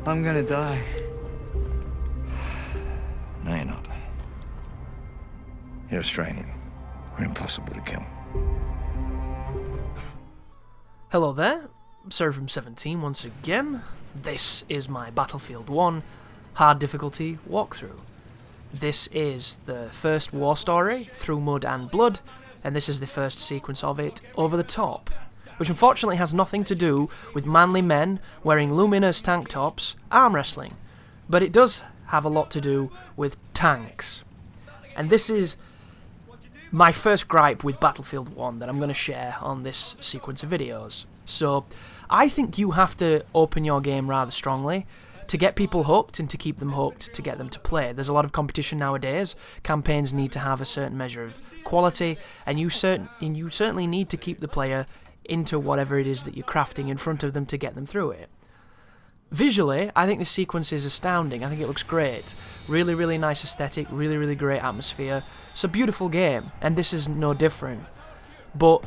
I'm gonna die. No, you're not. You're Australian. We're impossible to kill. Hello there, Sir from 17 once again. This is my Battlefield 1 hard difficulty walkthrough. This is the first war story, Through Mud and Blood, and this is the first sequence of it, Over the Top, which unfortunately has nothing to do with manly men wearing luminous tank tops arm wrestling, but it does have a lot to do with tanks. And this is my first gripe with Battlefield 1 that I'm going to share on this sequence of videos. So, I think you have to open your game rather strongly to get people hooked and to keep them hooked, to get them to play. There's a lot of competition nowadays. Campaigns need to have a certain measure of quality, and you certainly need to keep the player into whatever it is that you're crafting in front of them to get them through it. Visually, I think this sequence is astounding. I think it looks great. Really, really nice aesthetic, really, really great atmosphere. It's a beautiful game, and this is no different. But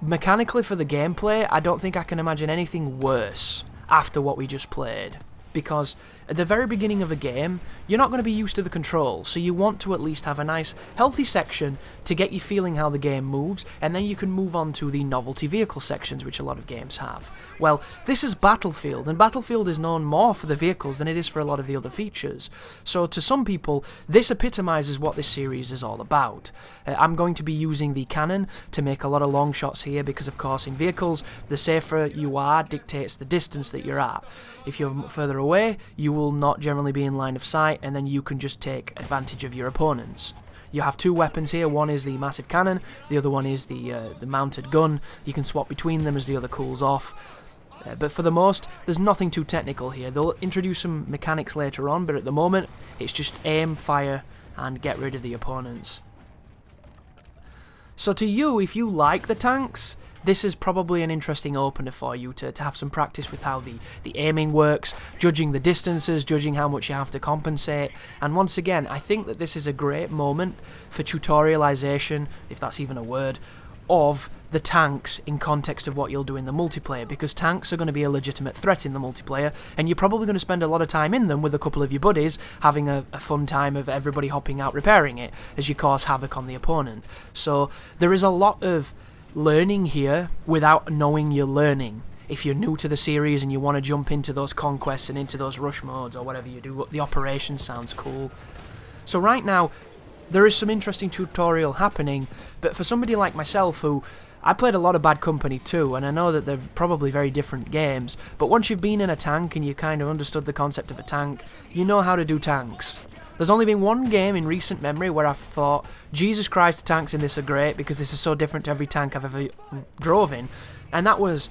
mechanically for the gameplay, I don't think I can imagine anything worse after what we just played. Because at the very beginning of a game, you're not going to be used to the controls, so you want to at least have a nice, healthy section to get you feeling how the game moves, and then you can move on to the novelty vehicle sections, which a lot of games have. Well, this is Battlefield, and Battlefield is known more for the vehicles than it is for a lot of the other features. So to some people, this epitomizes what this series is all about. I'm going to be using the cannon to make a lot of long shots here, because of course in vehicles, the safer you are dictates the distance that you're at. If you're further away, you will not generally be in line of sight, and then you can just take advantage of your opponents. You have two weapons here. One is the massive cannon, the other one is the mounted gun. You can swap between them as the other cools off. But for the most, there's nothing too technical here. They'll introduce some mechanics later on, but at the moment, it's just aim, fire, and get rid of the opponents. So to you, if you like the tanks, this is probably an interesting opener for you to have some practice with how the aiming works, judging the distances, judging how much you have to compensate. And once again, I think that this is a great moment for tutorialization, if that's even a word, of the tanks in context of what you'll do in the multiplayer, because tanks are going to be a legitimate threat in the multiplayer, and you're probably going to spend a lot of time in them with a couple of your buddies, having a fun time of everybody hopping out repairing it as you cause havoc on the opponent. So there is a lot of learning here without knowing you're learning. If you're new to the series and you want to jump into those conquests and into those rush modes or whatever you do, the operation sounds cool. So right now, there is some interesting tutorial happening, but for somebody like myself who, I played a lot of Bad Company too, and I know that they're probably very different games, but once you've been in a tank and you kind of understood the concept of a tank, you know how to do tanks. There's only been one game in recent memory where I've thought, Jesus Christ, the tanks in this are great, because this is so different to every tank I've ever drove in, and that was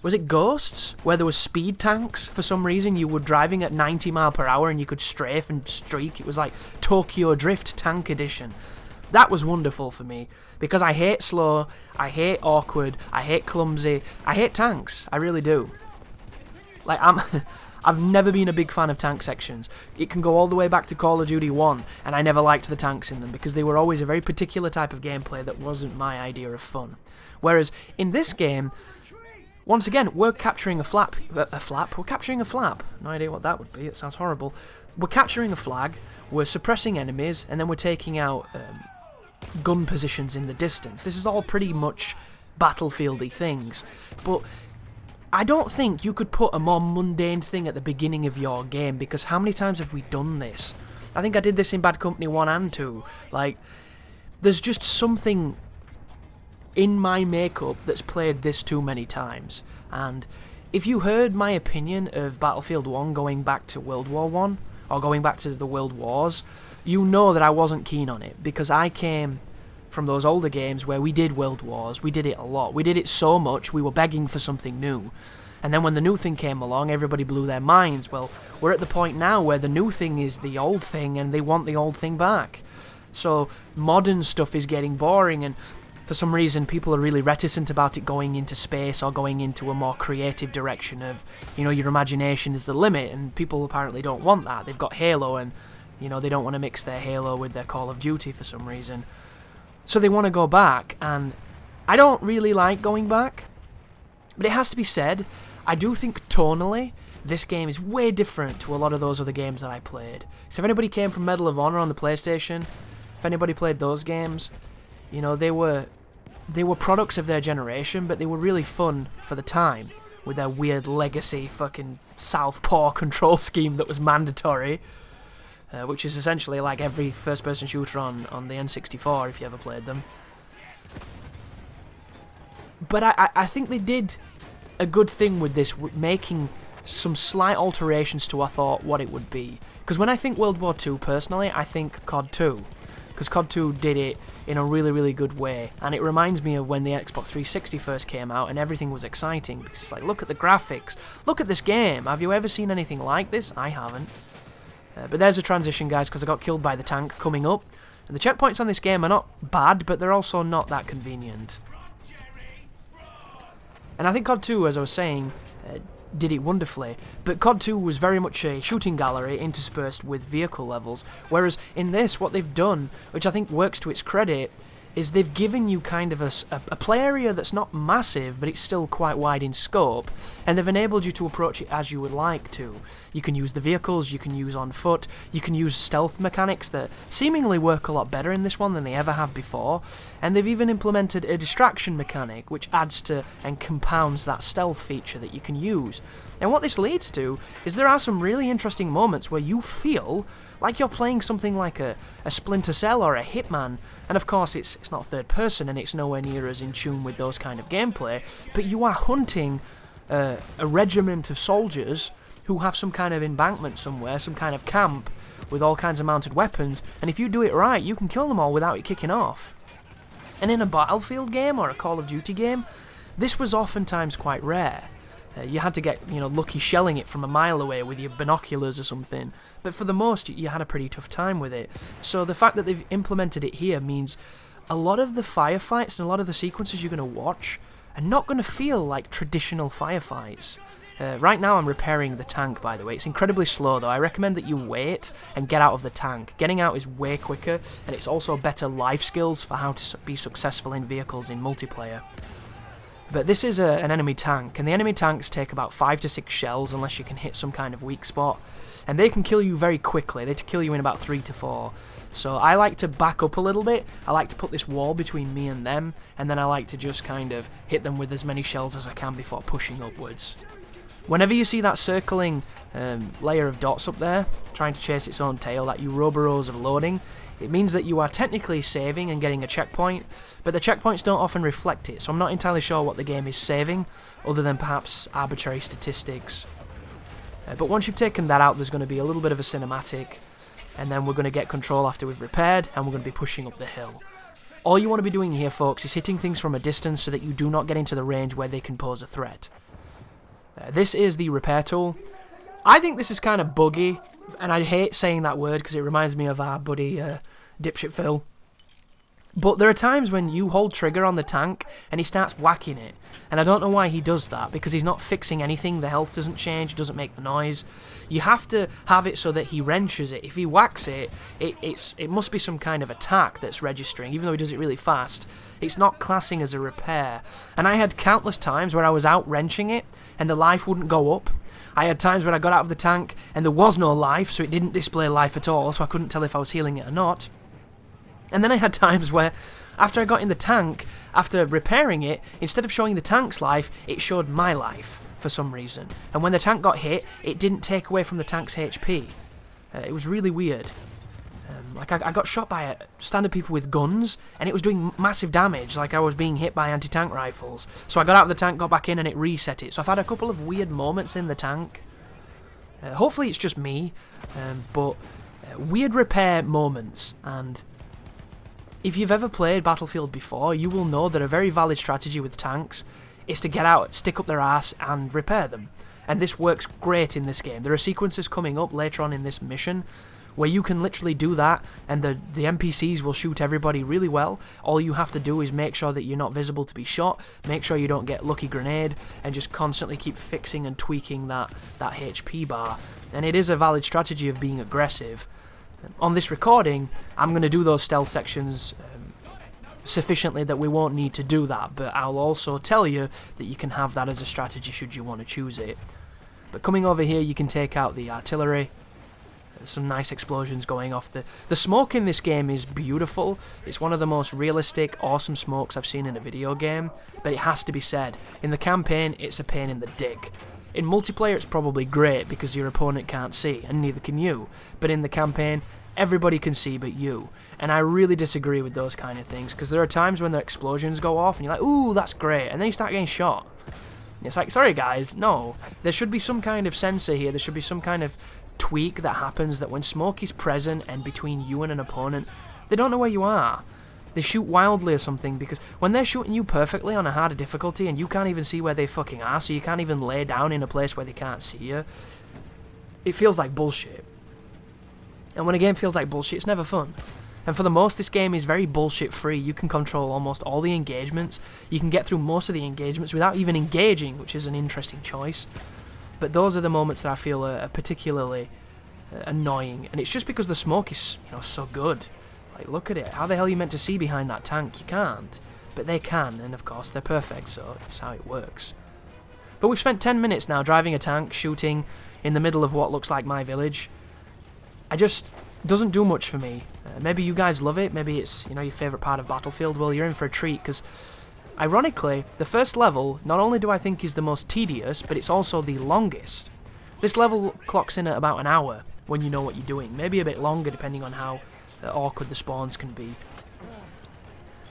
it Ghosts? Where there was speed tanks for some reason. You were driving at 90 mile per hour and you could strafe and streak. It was like Tokyo Drift Tank Edition. That was wonderful for me, because I hate slow, I hate awkward, I hate clumsy, I hate tanks, I really do. Like, I've never been a big fan of tank sections. It can go all the way back to Call of Duty 1, and I never liked the tanks in them, because they were always a very particular type of gameplay that wasn't my idea of fun. Whereas, in this game, once again, we're capturing a flap. We're capturing a flap. No idea what that would be. It sounds horrible. We're capturing a flag, we're suppressing enemies, and then we're taking out gun positions in the distance. This is all pretty much battlefieldy things, but I don't think you could put a more mundane thing at the beginning of your game, because how many times have we done this? I think I did this in Bad Company 1 and 2. Like, there's just something in my makeup that's played this too many times. And if you heard my opinion of Battlefield 1 going back to World War 1, or going back to the World Wars, you know that I wasn't keen on it, because I came from those older games where we did World Wars. We did it a lot. We did it so much, we were begging for something new. And then when the new thing came along, everybody blew their minds. Well, we're at the point now where the new thing is the old thing, and they want the old thing back. So modern stuff is getting boring, and for some reason people are really reticent about it going into space or going into a more creative direction of, you know, your imagination is the limit, and people apparently don't want that. They've got Halo, and, you know, they don't want to mix their Halo with their Call of Duty for some reason. So they want to go back, and I don't really like going back. But it has to be said, I do think tonally this game is way different to a lot of those other games that I played. So if anybody came from Medal of Honor on the PlayStation, if anybody played those games, you know, they were products of their generation, but they were really fun for the time, with their weird legacy fucking southpaw control scheme that was mandatory, which is essentially like every first-person shooter on the N64 if you ever played them. But I think they did a good thing with this, making some slight alterations to, I thought, what it would be. Because when I think World War II, personally, I think COD 2. Because COD 2 did it in a really, really good way. And it reminds me of when the Xbox 360 first came out and everything was exciting. Because it's like, look at the graphics. Look at this game. Have you ever seen anything like this? I haven't. But there's a transition, guys, because I got killed by the tank coming up. And the checkpoints on this game are not bad, but they're also not that convenient. And I think COD 2, as I was saying, did it wonderfully, but COD 2 was very much a shooting gallery interspersed with vehicle levels, whereas in this, what they've done, which I think works to its credit, is they've given you kind of a play area that's not massive, but it's still quite wide in scope, and they've enabled you to approach it as you would like to. You can use the vehicles, you can use on foot, you can use stealth mechanics that seemingly work a lot better in this one than they ever have before, and they've even implemented a distraction mechanic which adds to and compounds that stealth feature that you can use. And what this leads to is there are some really interesting moments where you feel like you're playing something like a Splinter Cell or a Hitman, and of course it's not third person and it's nowhere near as in tune with those kind of gameplay, but you are hunting a regiment of soldiers who have some kind of embankment somewhere, some kind of camp with all kinds of mounted weapons, and if you do it right, you can kill them all without it kicking off. And in a Battlefield game or a Call of Duty game, this was oftentimes quite rare. You had to get, lucky shelling it from a mile away with your binoculars or something, but for the most, you had a pretty tough time with it. So the fact that they've implemented it here means a lot of the firefights and a lot of the sequences you're going to watch are not going to feel like traditional firefights. Right now I'm repairing the tank, by the way. It's incredibly slow, though. I recommend that you wait and get out of the tank. Getting out is way quicker, and it's also better life skills for how to be successful in vehicles in multiplayer. But this is an enemy tank, and the enemy tanks take about 5 to 6 shells unless you can hit some kind of weak spot, and they can kill you very quickly. They kill you in about 3 to 4. So I like to back up a little bit. I like to put this wall between me and them, and then I like to just kind of hit them with as many shells as I can before pushing upwards. Whenever you see that circling layer of dots up there, trying to chase its own tail, that Ouroboros of loading, it means that you are technically saving and getting a checkpoint, but the checkpoints don't often reflect it, so I'm not entirely sure what the game is saving, other than perhaps arbitrary statistics. But once you've taken that out, there's going to be a little bit of a cinematic, and then we're going to get control after we've repaired, and we're going to be pushing up the hill. All you want to be doing here, folks, is hitting things from a distance so that you do not get into the range where they can pose a threat. This is the repair tool. I think this is kind of buggy, and I hate saying that word because it reminds me of our buddy Dipshit Phil. But there are times when you hold trigger on the tank and he starts whacking it, and I don't know why he does that, because he's not fixing anything. The health doesn't change, doesn't make the noise. You have to have it so that he wrenches it. If he whacks it, it must be some kind of attack that's registering, even though he does it really fast. It's not classing as a repair. And I had countless times where I was out wrenching it and the life wouldn't go up. I had times when I got out of the tank and there was no life, so it didn't display life at all, so I couldn't tell if I was healing it or not. And then I had times where, after I got in the tank, after repairing it, instead of showing the tank's life, it showed my life for some reason. And when the tank got hit, it didn't take away from the tank's HP. It was really weird. I got shot by standard people with guns, and it was doing massive damage, like I was being hit by anti-tank rifles. So I got out of the tank, got back in, and it reset it. So I've had a couple of weird moments in the tank. Hopefully it's just me, but weird repair moments. And if you've ever played Battlefield before, you will know that a very valid strategy with tanks is to get out, stick up their ass, and repair them. And this works great in this game. There are sequences coming up later on in this mission where you can literally do that, and the NPCs will shoot everybody really well. All you have to do is make sure that you're not visible to be shot, make sure you don't get lucky grenade, and just constantly keep fixing and tweaking that HP bar. And it is a valid strategy of being aggressive. On this recording, I'm going to do those stealth sections sufficiently that we won't need to do that, but I'll also tell you that you can have that as a strategy should you want to choose it. But coming over here, you can take out the artillery. There's some nice explosions going off. The smoke in this game is beautiful. It's one of the most realistic, awesome smokes I've seen in a video game. But it has to be said, in the campaign, it's a pain in the dick. In multiplayer, it's probably great because your opponent can't see, and neither can you. But in the campaign, everybody can see but you. And I really disagree with those kind of things, because there are times when the explosions go off, and you're like, ooh, that's great, and then you start getting shot. And it's like, sorry guys, no. There should be some kind of sensor here, there should be some kind of tweak that happens that when smoke is present and between you and an opponent, they don't know where you are. They shoot wildly or something, because when they're shooting you perfectly on a harder difficulty and you can't even see where they fucking are, so you can't even lay down in a place where they can't see you, it feels like bullshit. And when a game feels like bullshit, it's never fun. And for the most, this game is very bullshit free. You can control almost all the engagements. You can get through most of the engagements without even engaging, which is an interesting choice. But those are the moments that I feel are particularly annoying. And it's just because the smoke is, so good. Like, look at it. How the hell are you meant to see behind that tank? You can't. But they can, and of course they're perfect, so it's how it works. But we've spent 10 minutes now driving a tank, shooting in the middle of what looks like my village. Doesn't do much for me. Maybe you guys love it, maybe it's, your favourite part of Battlefield. Well, you're in for a treat, because ironically, the first level, not only do I think is the most tedious, but it's also the longest. This level clocks in at about an hour, when you know what you're doing. Maybe a bit longer, depending on how awkward the spawns can be.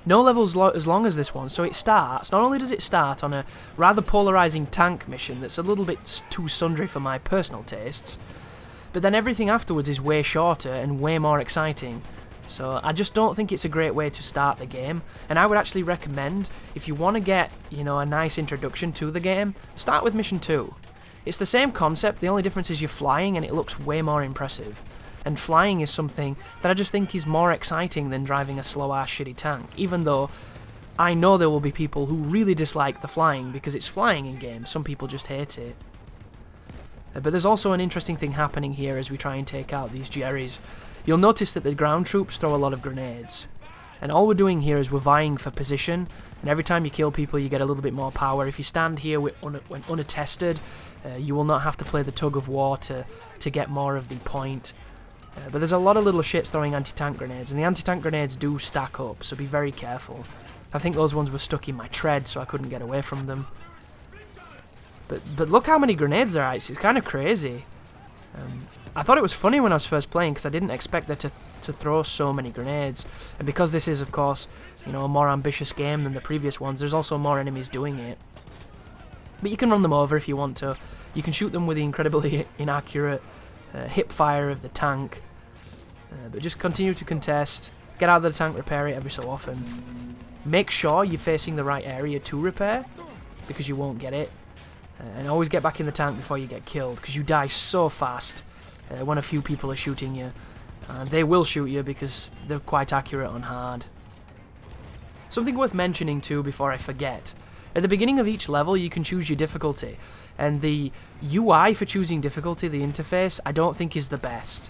No level's as long as this one, so it starts, not only does it start on a rather polarising tank mission that's a little bit too sundry for my personal tastes, but then everything afterwards is way shorter and way more exciting. So I just don't think it's a great way to start the game, and I would actually recommend, if you want to get, a nice introduction to the game, start with Mission 2. It's the same concept, the only difference is you're flying and it looks way more impressive. And flying is something that I just think is more exciting than driving a slow-ass shitty tank, even though I know there will be people who really dislike the flying because it's flying in games. Some people just hate it. But there's also an interesting thing happening here as we try and take out these Jerrys. You'll notice that the ground troops throw a lot of grenades. And all we're doing here is we're vying for position, and every time you kill people you get a little bit more power. If you stand here when unattested, you will not have to play the tug of war to get more of the point. But there's a lot of little shits throwing anti-tank grenades, and the anti-tank grenades do stack up, so be very careful. I think those ones were stuck in my tread, so I couldn't get away from them. But look how many grenades there are, it's kind of crazy. I thought it was funny when I was first playing, because I didn't expect there to throw so many grenades. And because this is, of course, a more ambitious game than the previous ones, there's also more enemies doing it. But you can run them over if you want to. You can shoot them with the incredibly inaccurate hip fire of the tank. But just continue to contest, get out of the tank, repair it every so often. Make sure you're facing the right area to repair, because you won't get it. And always get back in the tank before you get killed, because you die so fast when a few people are shooting you. And they will shoot you because they're quite accurate on hard. Something worth mentioning too before I forget. At the beginning of each level you can choose your difficulty, and the UI for choosing difficulty, the interface, I don't think is the best.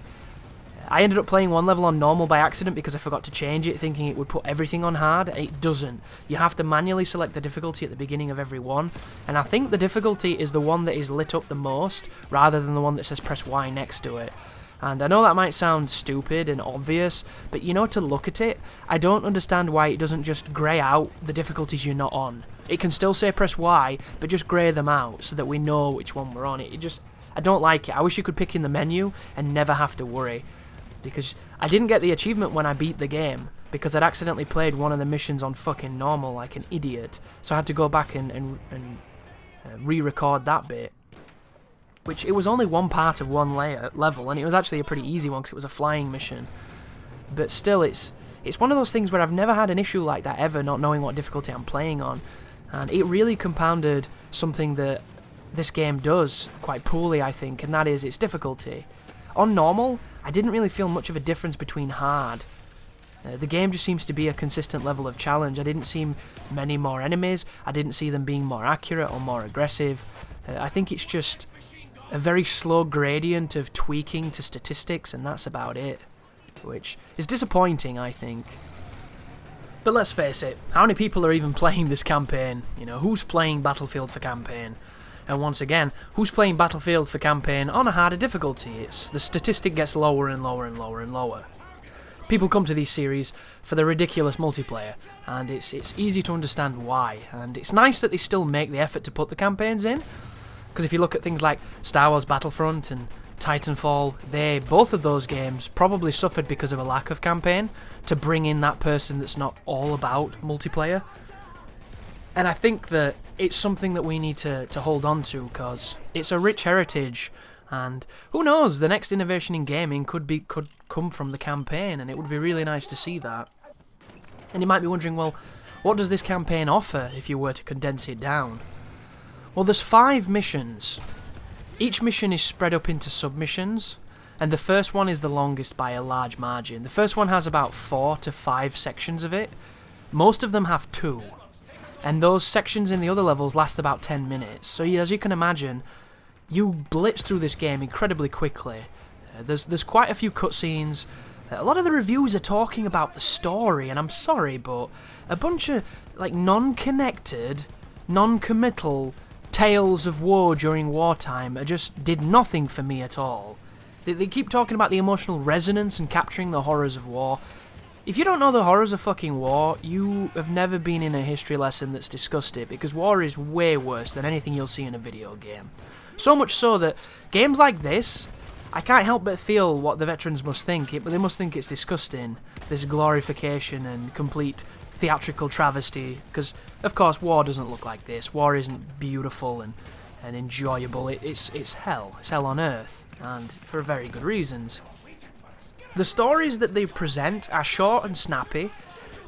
I ended up playing one level on normal by accident because I forgot to change it, thinking it would put everything on hard. It doesn't. You have to manually select the difficulty at the beginning of every one, and I think the difficulty is the one that is lit up the most, rather than the one that says press Y next to it. And I know that might sound stupid and obvious, but to look at it, I don't understand why it doesn't just grey out the difficulties you're not on. It can still say press Y, but just grey them out so that we know which one we're on. I don't like it. I wish you could pick in the menu and never have to worry. Because I didn't get the achievement when I beat the game, because I'd accidentally played one of the missions on fucking normal like an idiot. So I had to go back and re-record that bit. Which, it was only one part of one level, and it was actually a pretty easy one because it was a flying mission. But still, it's one of those things where I've never had an issue like that ever, not knowing what difficulty I'm playing on. And it really compounded something that this game does quite poorly, I think, and that is its difficulty. On normal, I didn't really feel much of a difference between hard. The game just seems to be a consistent level of challenge. I didn't see many more enemies, I didn't see them being more accurate or more aggressive. I think it's just a very slow gradient of tweaking to statistics, and that's about it. Which is disappointing, I think. But let's face it, how many people are even playing this campaign? Who's playing Battlefield for campaign? And once again, who's playing Battlefield for campaign on a harder difficulty? The statistic gets lower and lower and lower and lower. People come to these series for the ridiculous multiplayer, and it's easy to understand why. And it's nice that they still make the effort to put the campaigns in, because if you look at things like Star Wars Battlefront and Titanfall, both of those games probably suffered because of a lack of campaign to bring in that person that's not all about multiplayer. And I think that it's something that we need to hold on to, because it's a rich heritage. And who knows, the next innovation in gaming could come from the campaign, and it would be really nice to see that. And you might be wondering, well, what does this campaign offer if you were to condense it down? Well, there's 5 missions. Each mission is spread up into submissions, and the first one is the longest by a large margin. The first one has about 4 to 5 sections of it. Most of them have 2. And those sections in the other levels last about 10 minutes. So as you can imagine, you blitz through this game incredibly quickly. There's quite a few cutscenes. A lot of the reviews are talking about the story, and I'm sorry, but a bunch of like non-connected, non-committal tales of war during wartime just did nothing for me at all. They keep talking about the emotional resonance and capturing the horrors of war. If you don't know the horrors of fucking war, you have never been in a history lesson that's discussed it, because war is way worse than anything you'll see in a video game. So much so that games like this, I can't help but feel what the veterans must think. But they must think it's disgusting, this glorification and complete theatrical travesty, because of course war doesn't look like this. War isn't beautiful and enjoyable. It's hell. It's hell on earth, and for very good reasons. The stories that they present are short and snappy.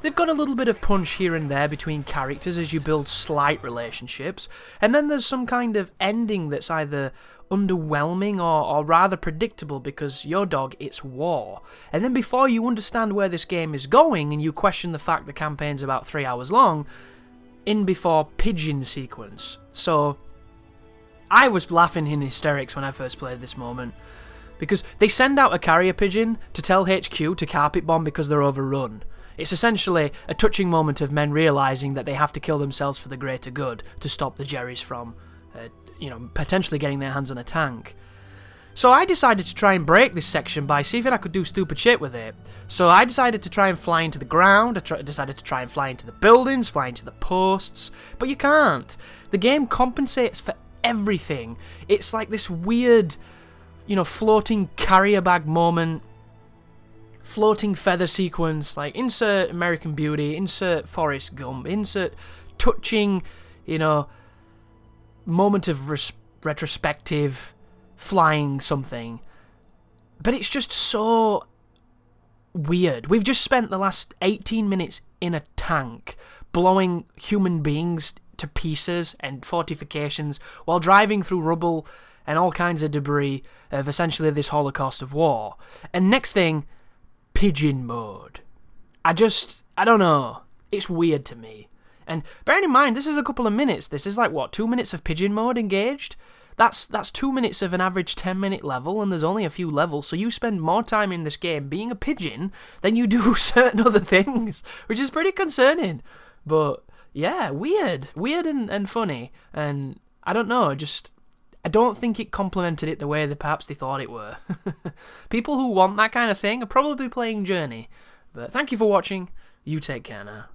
They've got a little bit of punch here and there between characters as you build slight relationships, and then there's some kind of ending that's either underwhelming or rather predictable, because your dog, it's war. And then before you understand where this game is going and you question the fact the campaign's about 3 hours long, in before Pigeon sequence. So I was laughing in hysterics when I first played this moment, because they send out a carrier pigeon to tell HQ to carpet bomb because they're overrun. It's essentially a touching moment of men realising that they have to kill themselves for the greater good to stop the Jerrys from, potentially getting their hands on a tank. So I decided to try and break this section by seeing if I could do stupid shit with it. So I decided to try and fly into the ground, decided to try and fly into the buildings, fly into the posts, but you can't. The game compensates for everything. It's like this weird, floating carrier bag moment, floating feather sequence, like insert American Beauty, insert Forrest Gump, insert touching, moment of retrospective flying something. But it's just so weird. We've just spent the last 18 minutes in a tank blowing human beings to pieces and fortifications while driving through rubble and all kinds of debris of essentially this holocaust of war. And next thing, Pigeon mode. I don't know. It's weird to me. And bearing in mind, this is a couple of minutes. This is like, 2 minutes of Pigeon mode engaged? That's 2 minutes of an average 10-minute level, and there's only a few levels, so you spend more time in this game being a pigeon than you do certain other things, which is pretty concerning. But, yeah, weird and funny, and I don't know, I don't think it complemented it the way that perhaps they thought it were. People who want that kind of thing are probably playing Journey. But thank you for watching. You take care now.